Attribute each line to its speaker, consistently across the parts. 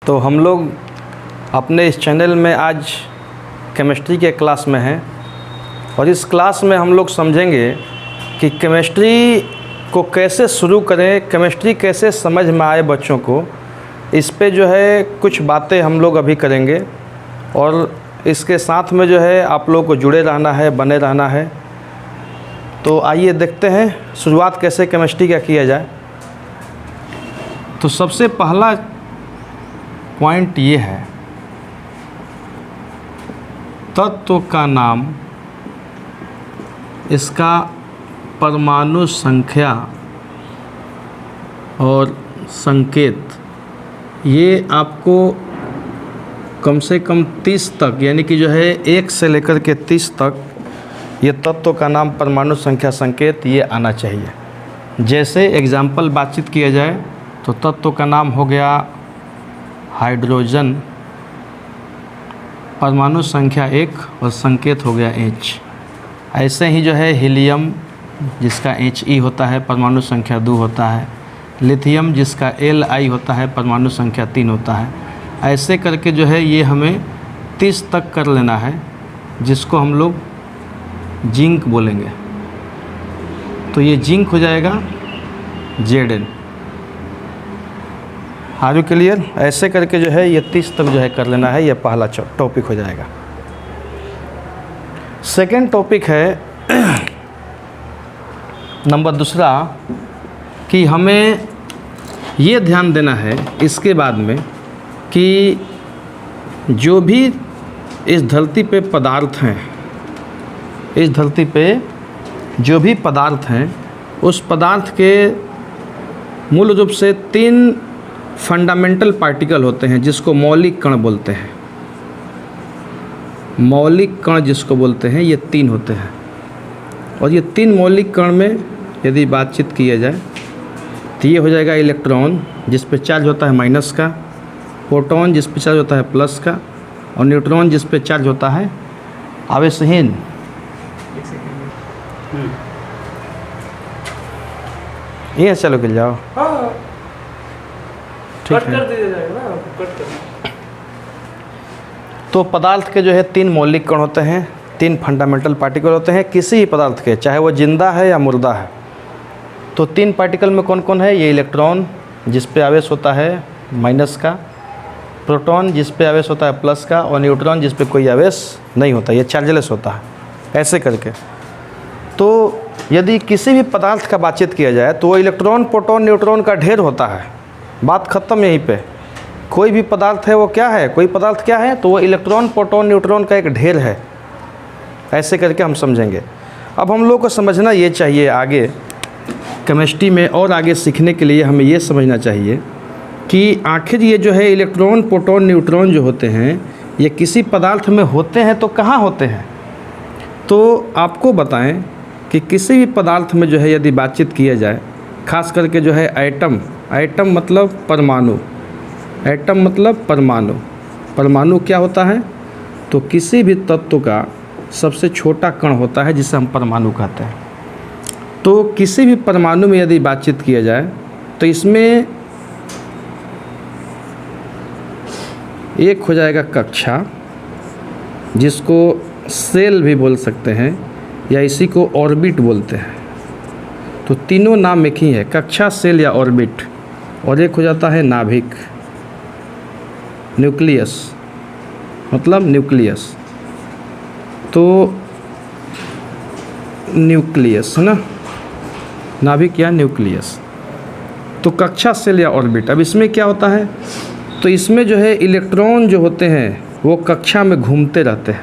Speaker 1: तो हम लोग अपने इस चैनल में आज केमिस्ट्री के क्लास में हैं और इस क्लास में हम लोग समझेंगे कि केमिस्ट्री को कैसे शुरू करें, केमिस्ट्री कैसे समझ में आए बच्चों को। इस पे जो है कुछ बातें हम लोग अभी करेंगे और इसके साथ में जो है आप लोगों को जुड़े रहना है, बने रहना है। तो आइए देखते हैं शुरुआत कैसे केमिस्ट्री का किया जाए। तो सबसे पहला पॉइंट ये है, तत्व का नाम, इसका परमाणु संख्या और संकेत, ये आपको कम से कम 30 तक, यानी कि जो है 1 से लेकर के 30 तक ये तत्व का नाम, परमाणु संख्या, संकेत ये आना चाहिए। जैसे एग्जाम्पल बातचीत किया जाए तो तत्व का नाम हो गया हाइड्रोजन, परमाणु संख्या 1 और संकेत हो गया H। ऐसे ही जो है हीलियम जिसका He होता है, परमाणु संख्या 2 होता है। लिथियम जिसका Li होता है, परमाणु संख्या 3 होता है। ऐसे करके जो है ये हमें 30 तक कर लेना है, जिसको हम लोग जिंक बोलेंगे। तो ये जिंक हो जाएगा Zn। Are you clear? ऐसे करके जो है ये 30 तक जो है कर लेना है। ये पहला टॉपिक हो जाएगा। सेकंड टॉपिक है नंबर दूसरा कि हमें ये ध्यान देना है इसके बाद में कि जो भी इस धरती पे पदार्थ हैं, इस धरती पे जो भी पदार्थ हैं, उस पदार्थ के मूल रूप से 3 फंडामेंटल पार्टिकल होते हैं जिसको मौलिक कण बोलते हैं। मौलिक कण जिसको बोलते हैं ये 3 होते हैं। और ये 3 मौलिक कण में यदि बातचीत किया जाए तो ये हो जाएगा इलेक्ट्रॉन जिस पे चार्ज होता है माइनस का, प्रोटॉन जिस पे चार्ज होता है प्लस का, और न्यूट्रॉन जिस पे चार्ज होता है आवेशहीन। ये चलो गिल जाओ, ठीक है। तो पदार्थ के जो है 3 मौलिक कण होते हैं, 3 फंडामेंटल पार्टिकल होते हैं किसी भी पदार्थ के, चाहे वो जिंदा है या मुर्दा है। तो 3 पार्टिकल में कौन कौन है? ये इलेक्ट्रॉन जिस पे आवेश होता है माइनस का, प्रोटॉन जिस पे आवेश होता है प्लस का, और न्यूट्रॉन जिस पे कोई आवेश नहीं होता, ये चार्जलेस होता है। ऐसे करके तो यदि किसी भी पदार्थ का बातचीत किया जाए तो वो इलेक्ट्रॉन, प्रोटॉन, न्यूट्रॉन का ढेर होता है। बात ख़त्म यहीं पे। कोई भी पदार्थ है वो क्या है? कोई पदार्थ क्या है? तो वो इलेक्ट्रॉन, प्रोटॉन, न्यूट्रॉन का एक ढेर है। ऐसे करके हम समझेंगे। अब हम लोग को समझना ये चाहिए आगे केमिस्ट्री में और आगे सीखने के लिए हमें ये समझना चाहिए कि आखिर ये जो है इलेक्ट्रॉन, प्रोटॉन, न्यूट्रॉन जो होते हैं ये किसी पदार्थ में होते हैं तो कहाँ होते हैं? तो आपको बताएं कि किसी भी पदार्थ में जो है यदि बातचीत किया जाए, खास करके जो है एटम, एटम मतलब परमाणु, एटम मतलब परमाणु। परमाणु क्या होता है? तो किसी भी तत्व का सबसे छोटा कण होता है जिसे हम परमाणु कहते हैं। तो किसी भी परमाणु में यदि बातचीत किया जाए तो इसमें एक हो जाएगा कक्षा, जिसको सेल भी बोल सकते हैं या इसी को ऑर्बिट बोलते हैं। तो तीनों नाम एक ही है, कक्षा, सेल या ऑर्बिट। और एक हो जाता है नाभिक, न्यूक्लियस, मतलब न्यूक्लियस। तो न्यूक्लियस है ना, नाभिक या न्यूक्लियस। तो कक्षा, सेल या ऑर्बिट। अब इसमें क्या होता है? तो इसमें जो है इलेक्ट्रॉन जो होते हैं वो कक्षा में घूमते रहते हैं।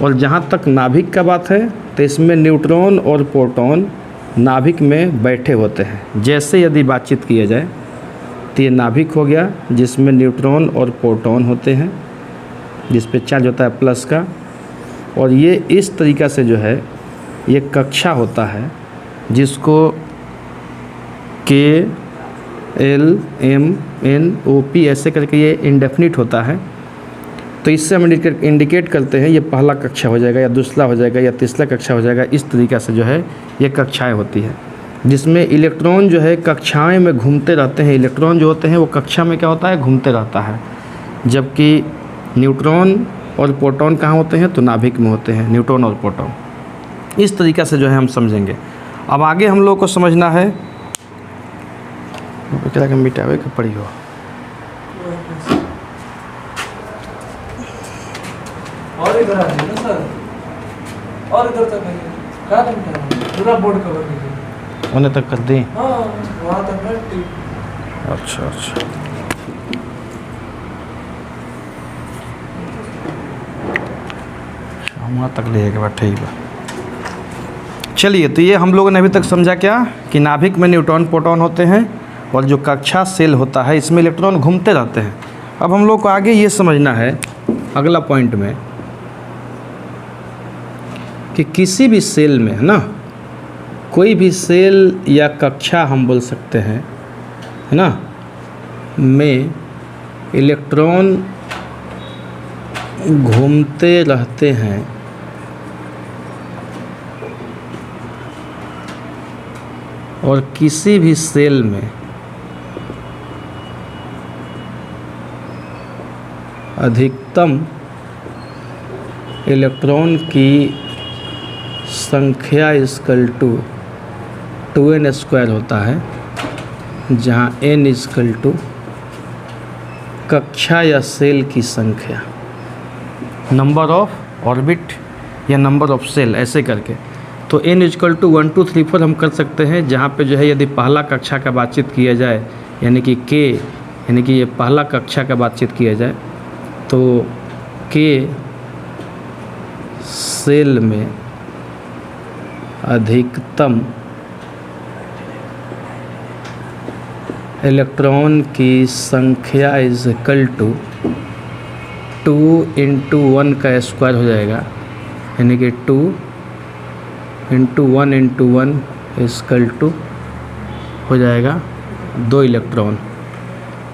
Speaker 1: और जहाँ तक नाभिक का बात है तो इसमें न्यूट्रॉन और प्रोटॉन नाभिक में बैठे होते हैं। जैसे यदि बातचीत किया जाए तो ये नाभिक हो गया जिसमें न्यूट्रॉन और प्रोटॉन होते हैं, जिस पे चार्ज होता है प्लस का। और ये इस तरीक़ा से जो है ये कक्षा होता है जिसको KLMNOP ऐसे करके ये इंडेफिनिट होता है। तो इससे हम इंडिकेट करते हैं ये पहला कक्षा हो जाएगा या दूसरा हो जाएगा या तीसरा कक्षा हो जाएगा। इस तरीक़ा से जो है ये कक्षाएं होती है। जिसमें इलेक्ट्रॉन जो है कक्षाएं में घूमते रहते हैं। इलेक्ट्रॉन जो होते हैं वो कक्षा में क्या होता है, घूमते रहता है, जबकि न्यूट्रॉन और प्रोटॉन कहाँ होते हैं, तो नाभिक में होते हैं, न्यूट्रॉन और प्रोटॉन। इस तरीक़ा से जो है हम समझेंगे। अब आगे हम लोग को समझना है क्या मिटावे के पड़ी हो।
Speaker 2: और इधर आ जाइए ना सर, और इधर तक आइए, क्या पूरा बोर्ड कवर कीजिए।
Speaker 1: उन्हें तक कर दी।
Speaker 2: हाँ वहाँ तक ना ठीक।
Speaker 1: अच्छा अच्छा, वहाँ तक ले बाद ठीक है। चलिए, तो ये हम लोगों ने अभी तक समझा क्या कि नाभिक में न्यूट्रॉन प्रोटॉन होते हैं और जो कक्षा सेल होता है इसमें इलेक्ट्रॉन घूमते रहते हैं। अब हम लोग को आगे ये समझना है अगला पॉइंट में कि किसी भी सेल में, है ना, कोई भी सेल या कक्षा हम बोल सकते हैं, है ना, में इलेक्ट्रॉन घूमते रहते हैं और किसी भी सेल में अधिकतम इलेक्ट्रॉन की संख्या इक्वल टू 2n² होता है, जहाँ n इक्वल टू कक्षा या सेल की संख्या, नंबर ऑफ ऑर्बिट या नंबर ऑफ सेल, ऐसे करके। तो n इक्वल टू 1 2 3 4 हम कर सकते हैं, जहाँ पे जो है यदि पहला कक्षा का बातचीत किया जाए, यानी कि k, यानी कि ये पहला कक्षा का बातचीत किया जाए, तो k सेल में अधिकतम इलेक्ट्रॉन की संख्या इज इक्वल टू 2 × 1 का स्क्वायर हो जाएगा, यानी कि 2 × 1 × 1 इक्वल टू हो जाएगा 2 इलेक्ट्रॉन।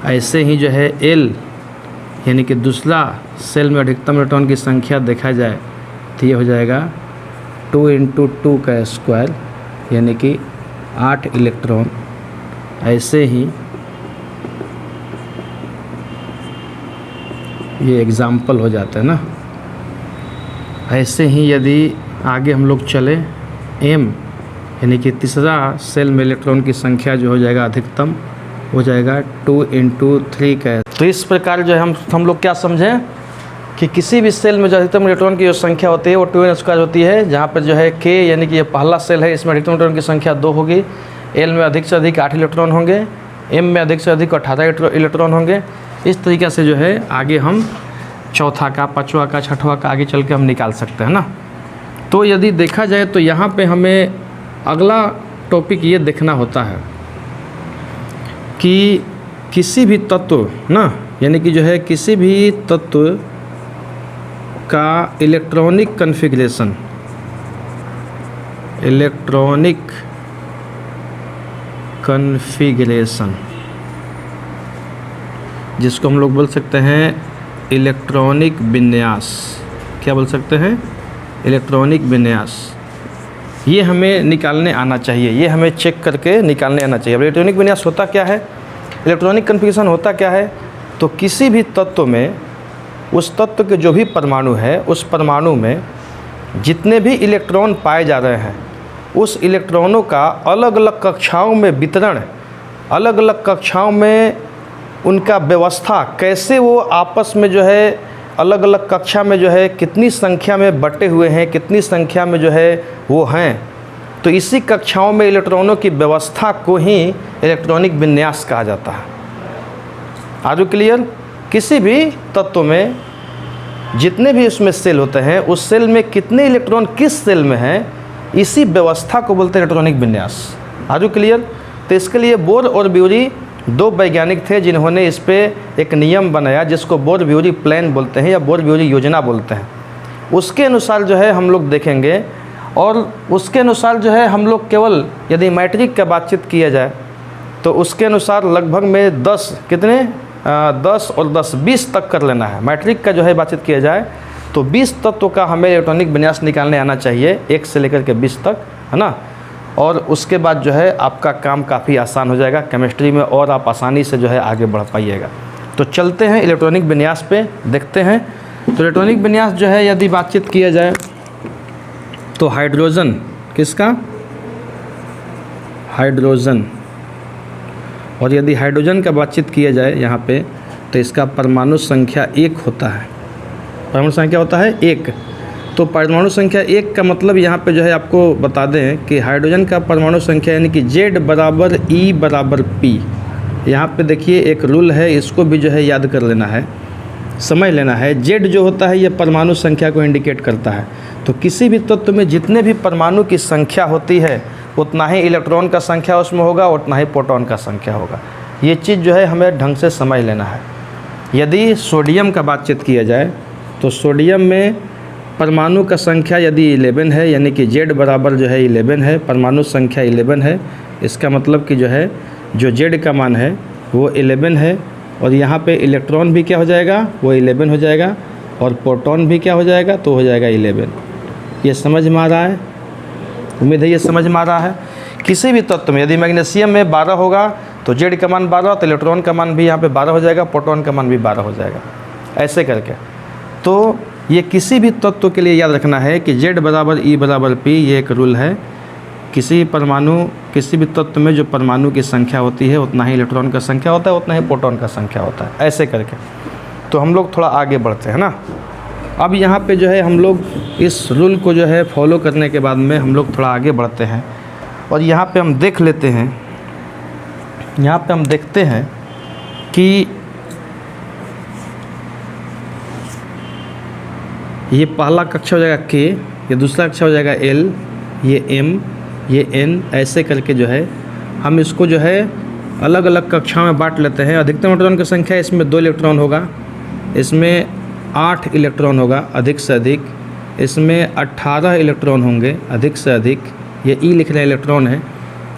Speaker 1: ऐसे ही जो है L, यानी कि दूसरा सेल में अधिकतम इलेक्ट्रॉन की संख्या देखा जाए तो ये हो जाएगा 2 × 2 का स्क्वायर, यानी कि 8 इलेक्ट्रॉन। ऐसे ही ये एग्ज़ाम्पल हो जाता है ना। ऐसे ही यदि आगे हम लोग चले M, यानी कि तीसरा सेल में इलेक्ट्रॉन की संख्या जो हो जाएगा अधिकतम हो जाएगा 2 × 3 का। तो इस प्रकार जो है हम लोग क्या समझें कि किसी भी सेल में जो अधिकतम इलेक्ट्रॉन की जो संख्या होती है वो 2n² होती है, जहाँ पर जो है K, यानी कि ये पहला सेल है, इसमें अधिकतम इलेक्ट्रॉन की संख्या 2 होगी। L में अधिक से अधिक 8 इलेक्ट्रॉन होंगे, M में अधिक से अधिक 18 इलेक्ट्रॉन होंगे। इस तरीक़े से जो है आगे हम चौथा का, पाँचवा का, छठवां का आगे चल के हम निकाल सकते हैं ना। तो यदि देखा जाए तो यहाँ पे हमें अगला टॉपिक ये देखना होता है कि किसी भी तत्व ना, यानी कि जो है किसी भी तत्व का इलेक्ट्रॉनिक कॉन्फ़िगरेशन, जिसको हम लोग बोल सकते हैं इलेक्ट्रॉनिक विन्यास। क्या बोल सकते हैं? इलेक्ट्रॉनिक विन्यास। ये हमें निकालने आना चाहिए, ये हमें चेक करके निकालने आना चाहिए। अब इलेक्ट्रॉनिक विन्यास होता क्या है, इलेक्ट्रॉनिक कॉन्फ़िगरेशन होता क्या है, तो किसी भी तत्व में उस तत्व के जो भी परमाणु है, उस परमाणु में जितने भी इलेक्ट्रॉन पाए जा रहे हैं, उस इलेक्ट्रॉनों का अलग अलग कक्षाओं में वितरण, अलग अलग कक्षाओं में उनका व्यवस्था, कैसे वो आपस में जो है अलग अलग कक्षा में जो है कितनी संख्या में बटे हुए हैं, कितनी संख्या में जो है वो हैं, तो इसी कक्षाओं में इलेक्ट्रॉनों की व्यवस्था को ही इलेक्ट्रॉनिक विन्यास कहा जाता है। Are you clear? किसी भी तत्व में जितने भी उसमें सेल होते हैं, उस सेल में कितने इलेक्ट्रॉन किस सेल में हैं, इसी व्यवस्था को बोलते हैं इलेक्ट्रॉनिक विन्यास। Are you clear? तो इसके लिए बोर और ब्यूरी दो वैज्ञानिक थे जिन्होंने इस पर एक नियम बनाया जिसको बोर ब्यूरी प्लान बोलते हैं या बोर ब्यूरी योजना बोलते हैं। उसके अनुसार जो है हम लोग देखेंगे, और उसके अनुसार जो है हम लोग केवल यदि मैट्रिक का बातचीत किया जाए तो उसके अनुसार लगभग में 10 और 10 20 तक कर लेना है। मैट्रिक का जो है बातचीत किया जाए तो 20 तत्व का हमें इलेक्ट्रॉनिक विन्यास निकालने आना चाहिए, 1 से लेकर के 20 तक, है ना। और उसके बाद जो है आपका काम काफ़ी आसान हो जाएगा केमिस्ट्री में, और आप आसानी से जो है आगे बढ़ पाइएगा। तो चलते हैं इलेक्ट्रॉनिक विन्यास पे, देखते हैं। तो इलेक्ट्रॉनिक विन्यास जो है यदि बातचीत किया जाए तो हाइड्रोजन, किसका? हाइड्रोजन। और यदि हाइड्रोजन का बातचीत किया जाए यहाँ पे तो इसका परमाणु संख्या 1 होता है। परमाणु संख्या होता है 1। तो परमाणु संख्या 1 का मतलब यहाँ पे जो है आपको बता दें कि हाइड्रोजन का परमाणु संख्या यानी कि Z बराबर E बराबर P। यहाँ पे देखिए एक रूल है, इसको भी जो है याद कर लेना है, समझ लेना है। Z जो होता है ये परमाणु संख्या को इंडिकेट करता है। तो किसी भी तत्व में जितने भी परमाणु की संख्या होती है उतना ही इलेक्ट्रॉन का संख्या उसमें होगा, उतना ही प्रोटॉन का संख्या होगा। ये चीज़ जो है हमें ढंग से समझ लेना है। यदि सोडियम का बातचीत किया जाए तो सोडियम में परमाणु का संख्या यदि 11 है, यानी कि Z बराबर जो है 11 है, परमाणु संख्या 11 है, इसका मतलब कि जो है जो Z का मान है वो 11 है, और यहाँ पे इलेक्ट्रॉन भी क्या हो जाएगा, वो 11 हो जाएगा, और प्रोटॉन भी क्या हो जाएगा, तो हो जाएगा 11। ये समझ में आ रहा है? उम्मीद है ये समझ में आ रहा है। किसी भी तत्व में यदि मैग्नीशियम में 12 होगा तो Z का मान 12, तो इलेक्ट्रॉन का मान भी यहाँ पे 12 हो जाएगा, प्रोटॉन का मान भी 12 हो जाएगा, ऐसे करके। तो ये किसी भी तत्व के लिए याद रखना है कि Z बराबर E बराबर P, ये एक रूल है। किसी भी तत्व में जो परमाणु की संख्या होती है उतना ही इलेक्ट्रॉन का संख्या होता है, उतना ही प्रोटॉन का संख्या होता है, ऐसे करके। तो हम लोग थोड़ा आगे बढ़ते हैं ना। अब यहाँ पे जो है हम लोग इस रूल को जो है फॉलो करने के बाद में हम लोग थोड़ा आगे बढ़ते हैं, और यहाँ पे हम देख लेते हैं, यहाँ पे हम देखते हैं कि ये पहला कक्षा हो जाएगा K, ये दूसरा कक्षा हो जाएगा L, ये M, ये N, ऐसे करके जो है हम इसको जो है अलग अलग कक्षाओं में बांट लेते हैं। अधिकतम इलेक्ट्रॉन की संख्या इसमें 2 इलेक्ट्रॉन होगा, इसमें 8 इलेक्ट्रॉन होगा अधिक से अधिक, इसमें 18 इलेक्ट्रॉन होंगे अधिक से अधिक, ये E लिख रहे इलेक्ट्रॉन है,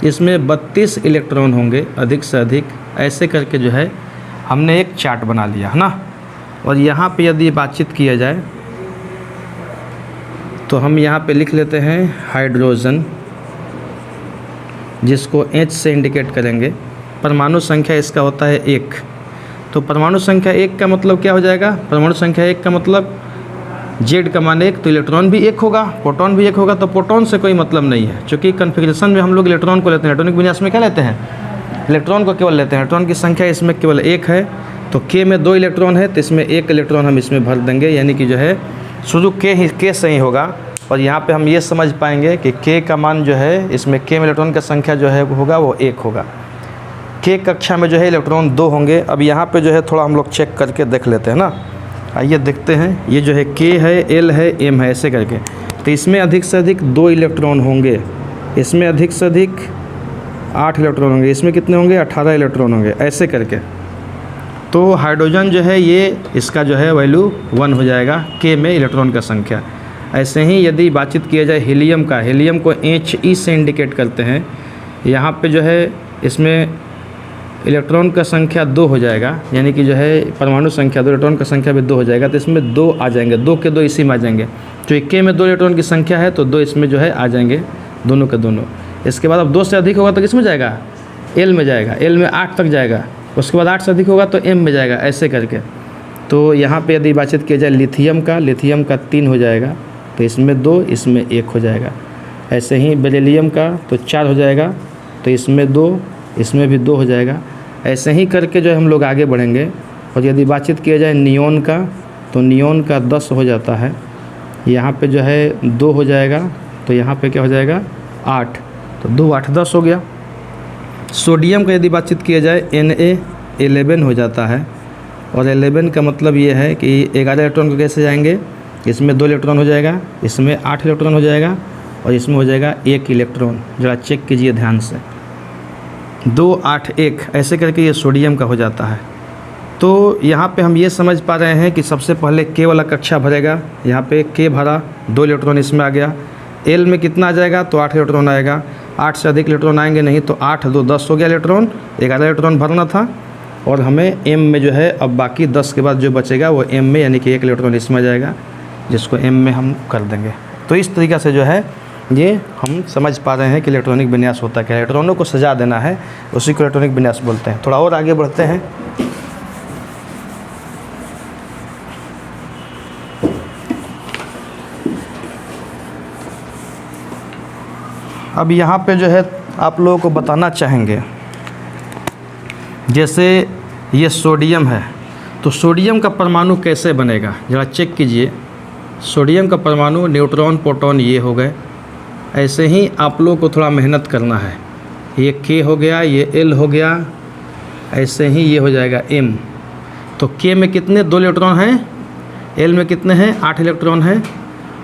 Speaker 1: इसमें 32 इलेक्ट्रॉन होंगे अधिक से अधिक, ऐसे करके जो है हमने एक चार्ट बना लिया है ना। और यहाँ पे यदि बातचीत किया जाए तो हम यहाँ पे लिख लेते हैं हाइड्रोजन, जिसको H से इंडिकेट करेंगे। परमाणु संख्या इसका होता है 1। तो परमाणु संख्या 1 का मतलब क्या हो जाएगा? परमाणु संख्या 1 का मतलब Z का मान 1, तो इलेक्ट्रॉन भी 1 होगा, प्रोटॉन भी 1 होगा। तो प्रोटॉन से कोई मतलब नहीं है, क्योंकि कन्फिग्रेशन में हम लोग इलेक्ट्रॉन को लेते हैं। इलेक्ट्रॉनिक विन्यास में क्या लेते हैं? इलेक्ट्रॉन को केवल लेते हैं। इलेक्ट्रॉन की संख्या इसमें केवल 1 है, तो K में 2 इलेक्ट्रॉन है, तो इसमें 1 इलेक्ट्रॉन हम इसमें भर देंगे, यानी कि जो है शुरू K से ही होगा। और यहाँ पे हम ये समझ पाएंगे कि K का मान जो है इसमें K में इलेक्ट्रॉन का संख्या जो है होगा वो 1 होगा। K कक्षा में जो है इलेक्ट्रॉन 2 होंगे। अब यहाँ पे जो है थोड़ा हम लोग चेक करके देख लेते हैं ना। आइए देखते हैं, ये जो है K है, L है, M है, ऐसे करके। तो इसमें अधिक से अधिक 2 इलेक्ट्रॉन होंगे, इसमें अधिक से अधिक 8 इलेक्ट्रॉन होंगे, इसमें कितने होंगे? 18 इलेक्ट्रॉन होंगे, ऐसे करके। तो हाइड्रोजन जो है ये इसका जो है वैल्यू 1 हो जाएगा K में इलेक्ट्रॉन का संख्या। ऐसे ही यदि बातचीत किया जाए हीलियम का, हीलियम को He से इंडिकेट करते हैं। यहाँ पे जो है इसमें इलेक्ट्रॉन का संख्या 2 हो जाएगा, यानी कि जो है परमाणु संख्या 2, इलेक्ट्रॉन का संख्या भी 2 हो जाएगा। तो इसमें 2 आ जाएंगे, 2 के 2 इसी में आ जाएंगे। तो K में 2 इलेक्ट्रॉन की संख्या है तो 2 इसमें जो है आ जाएंगे, दोनों के दोनों। इसके बाद अब 2 से अधिक होगा तो किस में जाएगा? L में जाएगा, L में 8 तक जाएगा। उसके बाद 8 से अधिक होगा तो M में जाएगा, ऐसे करके। तो यहाँ पे यदि बातचीत किया जाए लिथियम का 3 हो जाएगा, तो इसमें 2, इसमें 1 हो जाएगा। ऐसे ही बेरिलियम का तो 4 हो जाएगा, तो इसमें 2, इसमें भी 2 हो जाएगा। ऐसे ही करके जो है हम लोग आगे बढ़ेंगे। और यदि बातचीत किया जाए नियोन का, तो नियोन का 10 हो जाता है, यहाँ पे जो है 2 हो जाएगा, तो यहाँ पे क्या हो जाएगा? 8, तो 2 8 10 हो गया। सोडियम का यदि बातचीत किया जाए Na 11 हो जाता है, और 11 का मतलब ये है कि 11 इलेक्ट्रॉन को कैसे जाएंगे? इसमें 2 इलेक्ट्रॉन हो जाएगा, इसमें 8 इलेक्ट्रॉन हो जाएगा, और इसमें हो जाएगा 1 इलेक्ट्रॉन। ज़रा चेक कीजिए ध्यान से, 2 8 1, ऐसे करके ये सोडियम का हो जाता है। तो यहाँ पे हम ये समझ पा रहे हैं कि सबसे पहले K वाला कक्षा भरेगा। यहाँ पे K भरा, 2 इलेक्ट्रॉन इसमें आ गया। L में कितना आ जाएगा? तो 8 इलेक्ट्रॉन आएगा। 8 से अधिक इलेक्ट्रॉन आएंगे नहीं, तो 8 2 10 हो गया इलेक्ट्रॉन, 11 इलेक्ट्रॉन भरना था। और हमें M में जो है अब बाकी 10 के बाद जो बचेगा वो M में, यानी कि 1 इलेक्ट्रॉन इसमें आ जाएगा, जिसको M में हम कर देंगे। तो इस तरीक़ा से जो है ये हम समझ पा रहे हैं कि इलेक्ट्रॉनिक विन्यास होता क्या है। इलेक्ट्रॉनों को सजा देना है, उसी को इलेक्ट्रॉनिक विन्यास बोलते हैं। थोड़ा और आगे बढ़ते हैं। अब यहाँ पे जो है आप लोगों को बताना चाहेंगे, जैसे ये सोडियम है, तो सोडियम का परमाणु कैसे बनेगा, ज़रा चेक कीजिए। सोडियम का परमाणु न्यूट्रॉन प्रोटॉन ये हो गए। ऐसे ही आप लोगों को थोड़ा मेहनत करना है। ये K हो गया, ये L हो गया, ऐसे ही ये हो जाएगा M। तो K में कितने 2 इलेक्ट्रॉन हैं, L में कितने हैं 8 इलेक्ट्रॉन हैं,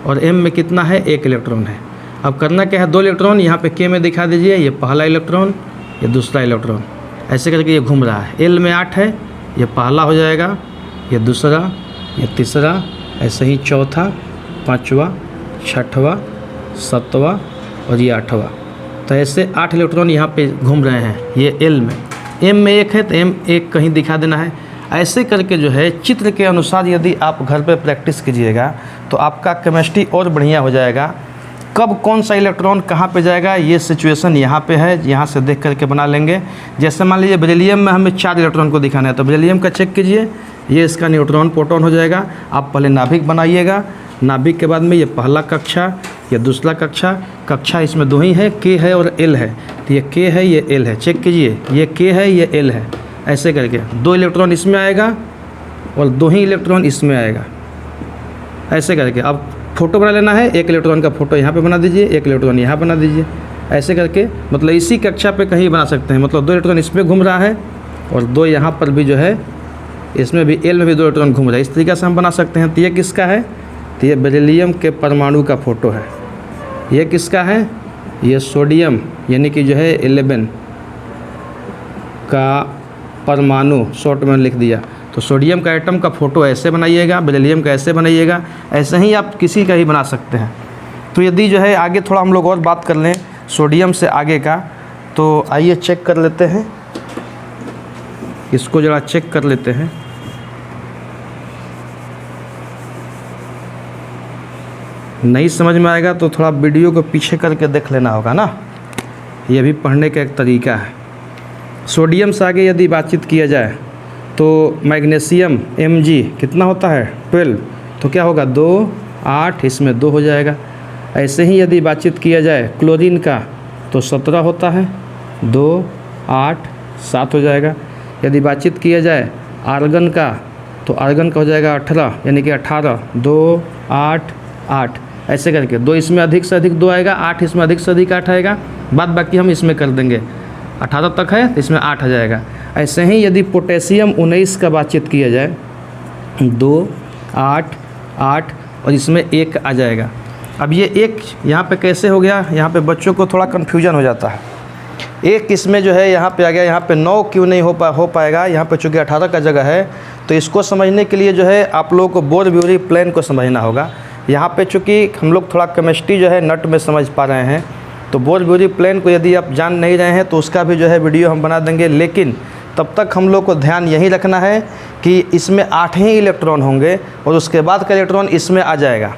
Speaker 1: और M में कितना है 1 इलेक्ट्रॉन है। अब करना क्या है, 2 इलेक्ट्रॉन यहाँ पे K में दिखा दीजिए, ये पहला इलेक्ट्रॉन, ये दूसरा इलेक्ट्रॉन, ऐसे करके ये घूम रहा है। L में 8 है, ये पहला हो जाएगा, ये दूसरा, ये तीसरा, ऐसे ही चौथा, पाँचवा, छठवा, सातवां और ये 8वां। तो ऐसे 8 इलेक्ट्रॉन यहाँ पे घूम रहे हैं। ये L में, M में 1 है तो M 1 कहीं दिखा देना है। ऐसे करके जो है चित्र के अनुसार यदि आप घर पे प्रैक्टिस कीजिएगा तो आपका केमिस्ट्री और बढ़िया हो जाएगा। कब कौन सा इलेक्ट्रॉन कहाँ पे जाएगा, ये सिचुएशन यहाँ पे है, यहाँ से देख करके बना लेंगे। जैसे मान लीजिए बेरिलियम में हमें 4 इलेक्ट्रॉन को दिखाना है, तो बेरिलियम का चेक कीजिए, ये इसका न्यूट्रॉन प्रोटॉन हो जाएगा। आप पहले नाभिक बनाइएगा, नाभिक के बाद में ये पहला कक्षा, ये दूसरा कक्षा इसमें 2 ही है, K है और L है। तो ये K है, ये L है, चेक कीजिए, ये K है, ये L है। ऐसे करके 2 इलेक्ट्रॉन इसमें आएगा और 2 ही इलेक्ट्रॉन इसमें आएगा। ऐसे करके अब फ़ोटो बना लेना है, 1 इलेक्ट्रॉन का फ़ोटो यहाँ पे बना दीजिए, 1 इलेक्ट्रॉन यहाँ बना दीजिए। ऐसे करके मतलब इसी कक्षा पे कहीं बना सकते हैं। मतलब 2 इलेक्ट्रॉन इसमें घूम रहा है और 2 यहाँ पर भी जो है, इसमें भी L में भी 2 इलेक्ट्रॉन घूम रहा है। इस तरीके से हम बना सकते हैं। तो ये किसका है, तो ये बेरिलियम के परमाणु का फ़ोटो है। ये किसका है, ये सोडियम यानी कि जो है 11 का परमाणु, शॉर्ट में लिख दिया। तो सोडियम का एटम का फ़ोटो ऐसे बनाइएगा, बेरिलियम का ऐसे बनाइएगा। ऐसे ही आप किसी का ही बना सकते हैं। तो यदि जो है आगे थोड़ा हम लोग और बात कर लें सोडियम से आगे का, तो आइए चेक कर लेते हैं, इसको ज़रा चेक कर लेते हैं। नहीं समझ में आएगा तो थोड़ा वीडियो को पीछे करके देख लेना होगा ना, ये भी पढ़ने का एक तरीका है। सोडियम से आगे यदि बातचीत किया जाए तो मैग्नीशियम Mg कितना होता है 12, तो क्या होगा 2 8, इसमें 2 हो जाएगा। ऐसे ही यदि बातचीत किया जाए क्लोरीन का तो 17 होता है, 2 8 7 हो जाएगा। यदि बातचीत किया जाए आर्गन का तो आर्गन का हो जाएगा 18, यानी कि 18 2 8 8। ऐसे करके 2 इसमें अधिक से अधिक 2 आएगा, 8 इसमें अधिक से अधिक 8 आएगा, बाद बाकी हम इसमें कर देंगे। 18 तक है तो इसमें 8 आ जाएगा। ऐसे ही यदि पोटेशियम 19 का बातचीत किया जाए 2 8 8 और इसमें 1 आ जाएगा। अब ये 1 यहाँ पे कैसे हो गया, यहाँ पे बच्चों को थोड़ा कन्फ्यूजन हो जाता है। 1 इसमें जो है यहाँ पे आ गया, यहाँ पे 9 क्यों नहीं हो पाएगा, यहाँ पे चूँकि 18 का जगह है। तो इसको समझने के लिए जो है आप लोगों को बोर-ब्यूरी प्लेन को समझना होगा। यहाँ पे चूँकि हम लोग थोड़ा केमिस्ट्री जो है नट में समझ पा रहे हैं, तो बोर-ब्यूरी प्लेन को यदि आप जान नहीं रहे हैं तो उसका भी जो है वीडियो हम बना देंगे। लेकिन तब तक हम लोग को ध्यान यही रखना है कि इसमें 8 ही इलेक्ट्रॉन होंगे और उसके बाद का इलेक्ट्रॉन इसमें आ जाएगा।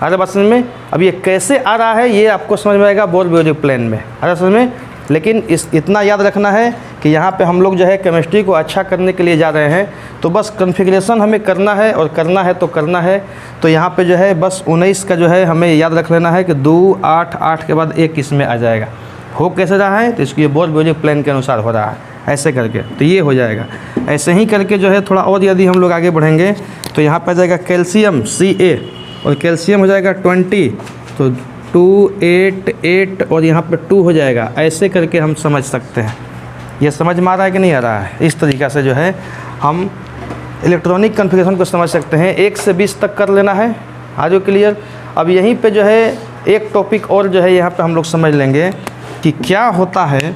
Speaker 1: अरे बात समझ में, अब ये कैसे आ रहा है ये आपको समझ में आएगा बोर-ब्यूरी प्लेन में, अरे समझ में। लेकिन इतना याद रखना है कि यहाँ पे हम लोग जो है केमिस्ट्री को अच्छा करने के लिए जा रहे हैं, तो बस कॉन्फ़िगरेशन हमें करना है और करना है तो करना है। तो यहाँ पे जो है बस 19 का जो है हमें याद रख लेना है कि 2 8 8 के बाद 1 इसमें आ जाएगा। हो कैसे रहा है, तो इसकी बोर-ब्यूरी प्लेन के अनुसार हो रहा है, ऐसे करके तो ये हो जाएगा। ऐसे ही करके जो है थोड़ा और यदि हम लोग आगे बढ़ेंगे तो यहाँ पर आ जाएगा कैल्शियम Ca और कैल्शियम हो जाएगा 20, तो 2 8 8 और यहाँ पे 2 हो जाएगा। ऐसे करके हम समझ सकते हैं। ये समझ में आ रहा है कि नहीं आ रहा है। इस तरीक़ा से जो है हम इलेक्ट्रॉनिक कॉन्फ़िगरेशन को समझ सकते हैं। 1 से 20 तक कर लेना है, आज क्लियर। अब यहीं पे जो है एक टॉपिक और जो है यहाँ पे हम लोग समझ लेंगे कि क्या होता है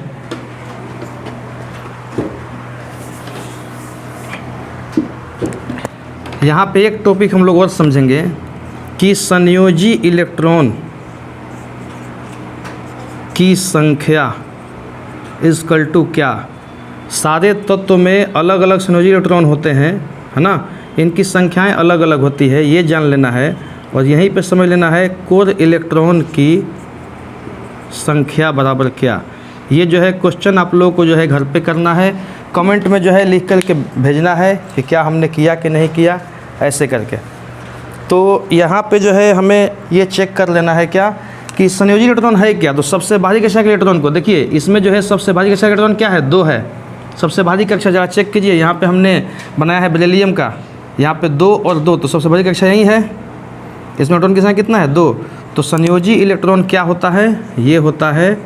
Speaker 1: यहाँ पे एक टॉपिक हम लोग और समझेंगे कि संयोजी इलेक्ट्रॉन की संख्या इक्वल टू क्या। सारे तत्व में अलग अलग संयोजी इलेक्ट्रॉन होते हैं, है ना, इनकी संख्याएं अलग अलग होती है, ये जान लेना है। और यहीं पे समझ लेना है कोर इलेक्ट्रॉन की संख्या बराबर क्या। ये जो है क्वेश्चन आप लोगों को जो है घर पे करना है, कमेंट में जो है लिख कर के भेजना है कि क्या हमने किया कि नहीं किया, ऐसे करके। तो यहाँ पे जो है हमें ये चेक कर लेना है क्या कि संयोजी इलेक्ट्रॉन है क्या। तो सबसे भारी कक्षा के इलेक्ट्रॉन को देखिए, इसमें जो है सबसे भारी कक्षा का इलेक्ट्रॉन क्या है, 2 है। सबसे भारी कक्षा जरा चेक कीजिए, यहाँ पे हमने बनाया है बेरिलियम का, यहाँ पे 2 और 2, तो सबसे भारी कक्षा यही है। इसमें इलेक्ट्रॉन की संख्या कितना है, 2। तो संयोजी इलेक्ट्रॉन क्या होता है, ये होता है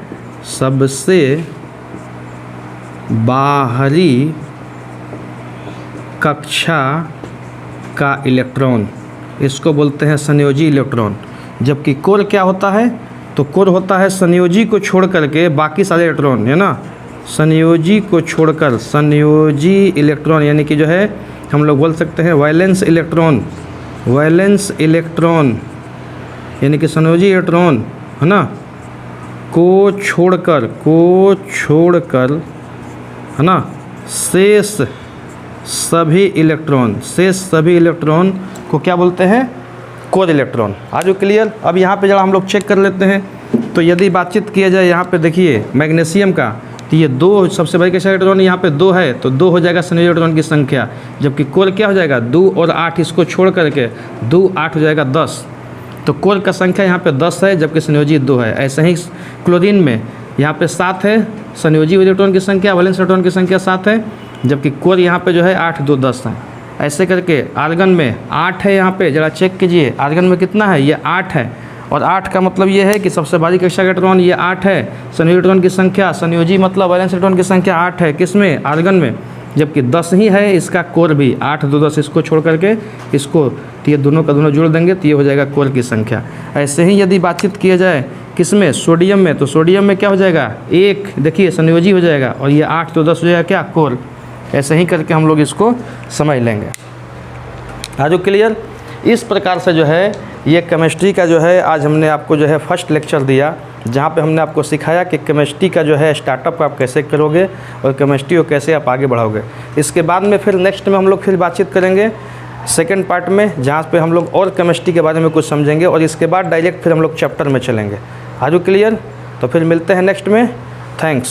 Speaker 1: सबसे बाहरी कक्षा का इलेक्ट्रॉन, इसको बोलते हैं संयोजी इलेक्ट्रॉन। जबकि कोर क्या होता है, तो कोर होता है संयोजी को छोड़ करके बाकी सारे इलेक्ट्रॉन, है ना। संयोजी को छोड़कर संयोजी इलेक्ट्रॉन यानी कि जो है हम लोग बोल सकते हैं वैलेंस इलेक्ट्रॉन, वैलेंस इलेक्ट्रॉन यानी कि संयोजी इलेक्ट्रॉन, है ना, को छोड़कर है ना शेष सभी इलेक्ट्रॉन को क्या बोलते हैं, कोर इलेक्ट्रॉन। आज वो क्लियर। अब यहाँ पे जरा हम लोग चेक कर लेते हैं। तो यदि बातचीत किया जाए यहाँ पे देखिए मैग्नीशियम का, तो ये 2 सबसे बड़ी कक्षा इलेक्ट्रॉन यहाँ पे 2 है, तो 2 हो जाएगा संयोजी इलेक्ट्रॉन की संख्या। जबकि कोर क्या हो जाएगा, 2 और 8, इसको छोड़ करके 2 8 हो जाएगा 10। तो कोर का संख्या यहाँ पे 10 है, जबकि संयोजी 2 है। ऐसे ही क्लोरीन में यहाँ पे 7 है, संयोजी इलेक्ट्रॉन की संख्या, वैलेंस इलेक्ट्रॉन की संख्या 7 है, जबकि कोर यहाँ पे जो है 8 2 10 है। ऐसे करके आर्गन में 8 है, यहाँ पे ज़रा चेक कीजिए आर्गन में कितना है, ये 8 है। और 8 का मतलब ये है कि सबसे भारी कक्षा का इलेक्ट्रॉन ये 8 है। संयोजी इलेक्ट्रॉन की संख्या, संयोजी मतलब वैलेंस इलेक्ट्रॉन की संख्या 8 है, किसमें, आर्गन में। जबकि 10 ही है इसका कोर भी, 8 2 10, इसको छोड़ करके इसको, तो ये दोनों का दोनों जोड़ देंगे तो ये हो जाएगा कोर की संख्या। ऐसे ही यदि बातचीत किया जाए किसमें, सोडियम में, तो सोडियम में क्या हो जाएगा, 1, देखिए संयोजी हो जाएगा, और ये 8 2 10 हो जाएगा क्या, कोर। ऐसे ही करके हम लोग इसको समझ लेंगे। आज क्लियर। इस प्रकार से जो है ये केमिस्ट्री का जो है आज हमने आपको जो है फर्स्ट लेक्चर दिया, जहाँ पे हमने आपको सिखाया कि केमिस्ट्री का जो है स्टार्टअप आप कैसे करोगे और केमिस्ट्री को कैसे आप आगे बढ़ाओगे। इसके बाद में फिर नेक्स्ट में हम लोग फिर बातचीत करेंगे सेकंड पार्ट में, जहाँ पे हम लोग और केमिस्ट्री के बारे में कुछ समझेंगे, और इसके बाद डायरेक्ट फिर हम लोग चैप्टर में चलेंगे। आज क्लियर। तो फिर मिलते हैं नेक्स्ट में। थैंक्स।